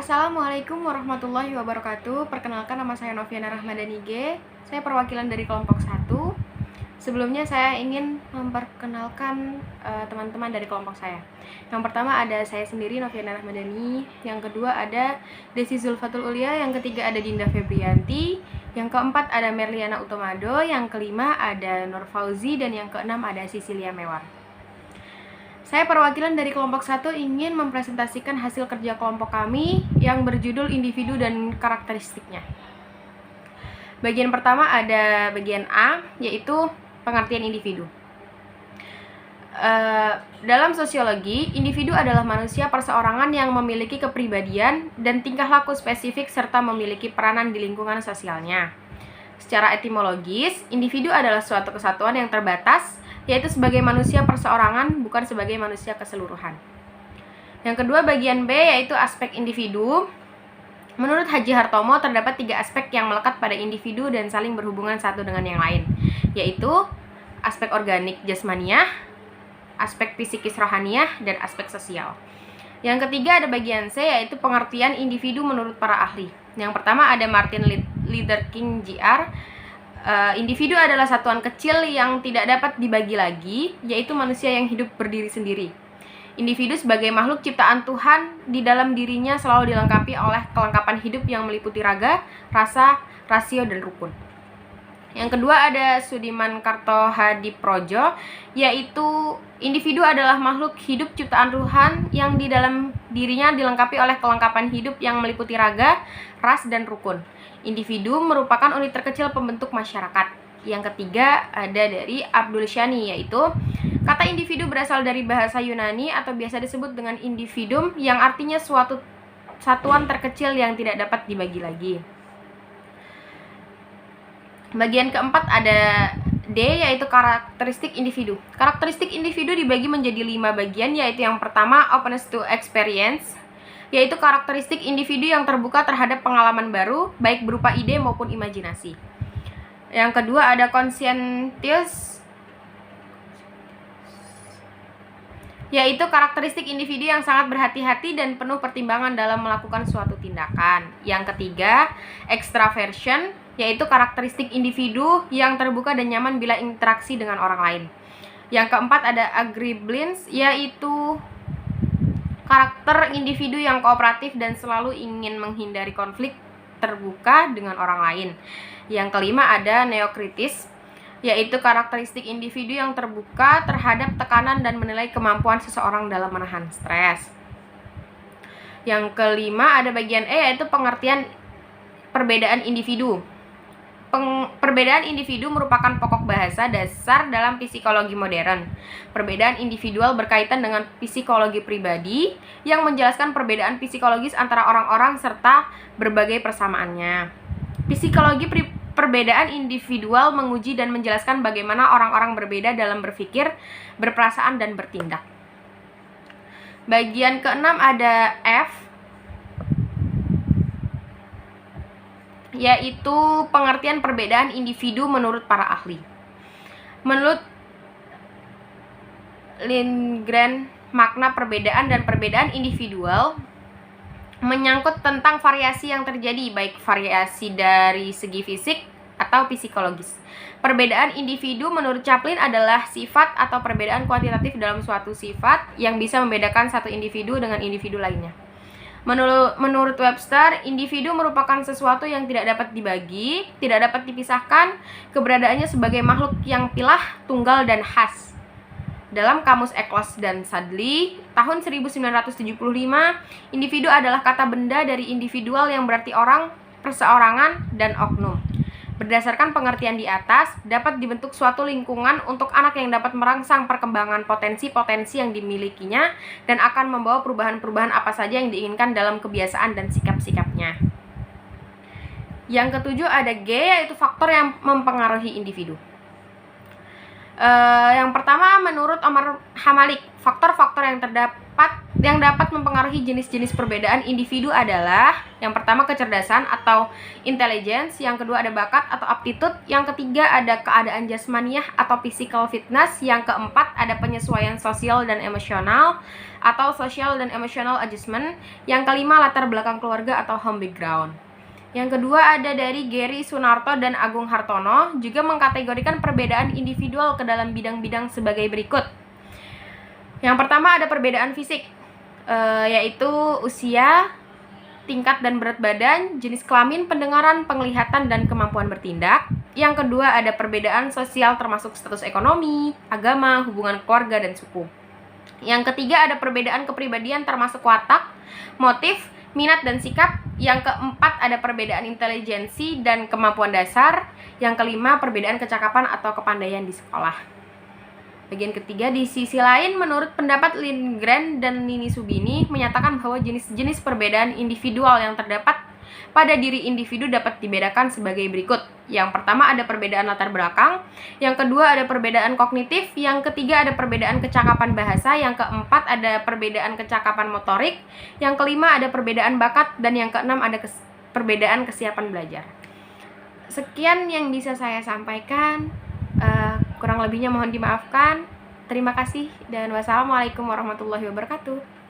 Assalamualaikum warahmatullahi wabarakatuh. Perkenalkan, nama saya Noviana Rahmadani G. Saya perwakilan dari kelompok 1. Sebelumnya saya ingin memperkenalkan teman-teman dari kelompok saya. Yang pertama ada saya sendiri, Noviana Rahmadani. Yang kedua ada Desi Zulfatul Ulia. Yang ketiga ada Dinda Febrianti. Yang keempat ada Merliana Utomado. Yang kelima ada Nur Fauzi. Dan yang keenam ada Sisilia Mewar. Saya perwakilan dari kelompok 1 ingin mempresentasikan hasil kerja kelompok kami yang berjudul individu dan karakteristiknya. Bagian pertama ada bagian A, yaitu pengertian individu. Dalam sosiologi, individu adalah manusia perseorangan yang memiliki kepribadian dan tingkah laku spesifik serta memiliki peranan di lingkungan sosialnya. Secara etimologis, individu adalah suatu kesatuan yang terbatas, yaitu sebagai manusia perseorangan, bukan sebagai manusia keseluruhan. Yang kedua, bagian B, yaitu aspek individu. Menurut Haji Hartomo, terdapat 3 aspek yang melekat pada individu dan saling berhubungan satu dengan yang lain, yaitu aspek organik jasmaniah, aspek psikis rohaniah, dan aspek sosial. Yang ketiga ada bagian C, yaitu pengertian individu menurut para ahli. Yang pertama ada Martin Luther King Jr. Individu adalah satuan kecil yang tidak dapat dibagi lagi, yaitu manusia yang hidup berdiri sendiri. Individu sebagai makhluk ciptaan Tuhan, di dalam dirinya selalu dilengkapi oleh kelengkapan hidup yang meliputi raga, rasa, rasio, dan rukun. Yang kedua ada Sudiman Kartohadiprodjo, yaitu individu adalah makhluk hidup ciptaan Tuhan yang di dalam dirinya dilengkapi oleh kelengkapan hidup yang meliputi raga, ras, dan rukun. Individu merupakan unit terkecil pembentuk masyarakat. Yang ketiga ada dari Abdul Shani, yaitu kata individu berasal dari bahasa Yunani atau biasa disebut dengan individuum, yang artinya suatu satuan terkecil yang tidak dapat dibagi lagi. Bagian keempat ada D, yaitu karakteristik individu. Karakteristik individu dibagi menjadi 5 bagian, yaitu yang pertama openness to experience, yaitu karakteristik individu yang terbuka terhadap pengalaman baru, baik berupa ide maupun imajinasi. Yang kedua ada conscientious, yaitu karakteristik individu yang sangat berhati-hati dan penuh pertimbangan dalam melakukan suatu tindakan. Yang ketiga, extraversion, yaitu karakteristik individu yang terbuka dan nyaman bila interaksi dengan orang lain. Yang keempat ada agreeableness, yaitu karakter individu yang kooperatif dan selalu ingin menghindari konflik, terbuka dengan orang lain. Yang kelima ada neokritis, yaitu karakteristik individu yang terbuka terhadap tekanan dan menilai kemampuan seseorang dalam menahan stres. Yang kelima ada bagian E, yaitu pengertian perbedaan individu. Perbedaan individu merupakan pokok bahasa dasar dalam psikologi modern. Perbedaan individual berkaitan dengan psikologi pribadi yang menjelaskan perbedaan psikologis antara orang-orang serta berbagai persamaannya. Psikologi perbedaan individual menguji dan menjelaskan bagaimana orang-orang berbeda dalam berpikir, berperasaan, dan bertindak. Bagian keenam ada F, yaitu pengertian perbedaan individu menurut para ahli. Menurut Lindgren, makna perbedaan dan perbedaan individual menyangkut tentang variasi yang terjadi, baik variasi dari segi fisik atau psikologis. Perbedaan individu menurut Chaplin adalah sifat atau perbedaan kuantitatif dalam suatu sifat yang bisa membedakan satu individu dengan individu lainnya. Menurut Webster, individu merupakan sesuatu yang tidak dapat dibagi, tidak dapat dipisahkan, keberadaannya sebagai makhluk yang pilah, tunggal, dan khas. Dalam Kamus Eccles dan Sadli, tahun 1975, individu adalah kata benda dari individual yang berarti orang, perseorangan, dan oknum. Berdasarkan pengertian di atas, dapat dibentuk suatu lingkungan untuk anak yang dapat merangsang perkembangan potensi-potensi yang dimilikinya dan akan membawa perubahan-perubahan apa saja yang diinginkan dalam kebiasaan dan sikap-sikapnya. Yang ketujuh ada G, yaitu faktor yang mempengaruhi individu. Yang pertama menurut Omar Hamalik, faktor-faktor yang dapat mempengaruhi jenis-jenis perbedaan individu adalah yang pertama kecerdasan atau intelligence, yang kedua ada bakat atau aptitude, yang ketiga ada keadaan jasmaniah atau physical fitness, yang keempat ada penyesuaian sosial dan emosional atau social dan emotional adjustment, yang kelima latar belakang keluarga atau home background. Yang kedua ada dari Gary Sunarto dan Agung Hartono, juga mengkategorikan perbedaan individual ke dalam bidang-bidang sebagai berikut. Yang pertama ada perbedaan fisik, yaitu usia, tingkat dan berat badan, jenis kelamin, pendengaran, penglihatan, dan kemampuan bertindak. Yang kedua ada perbedaan sosial termasuk status ekonomi, agama, hubungan keluarga, dan suku. Yang ketiga ada perbedaan kepribadian termasuk watak, motif, minat, dan sikap. Yang keempat ada perbedaan intelijensi dan kemampuan dasar. Yang kelima perbedaan kecakapan atau kepandaian di sekolah. Bagian ketiga, di sisi lain, menurut pendapat Lindgren dan Nini Subini menyatakan bahwa jenis-jenis perbedaan individual yang terdapat pada diri individu dapat dibedakan sebagai berikut. Yang pertama ada perbedaan latar belakang, yang kedua ada perbedaan kognitif, yang ketiga ada perbedaan kecakapan bahasa, yang keempat ada perbedaan kecakapan motorik, yang kelima ada perbedaan bakat, dan yang keenam ada perbedaan kesiapan belajar. Sekian yang bisa saya sampaikan. Kurang lebihnya mohon dimaafkan. Terima kasih dan wassalamualaikum warahmatullahi wabarakatuh.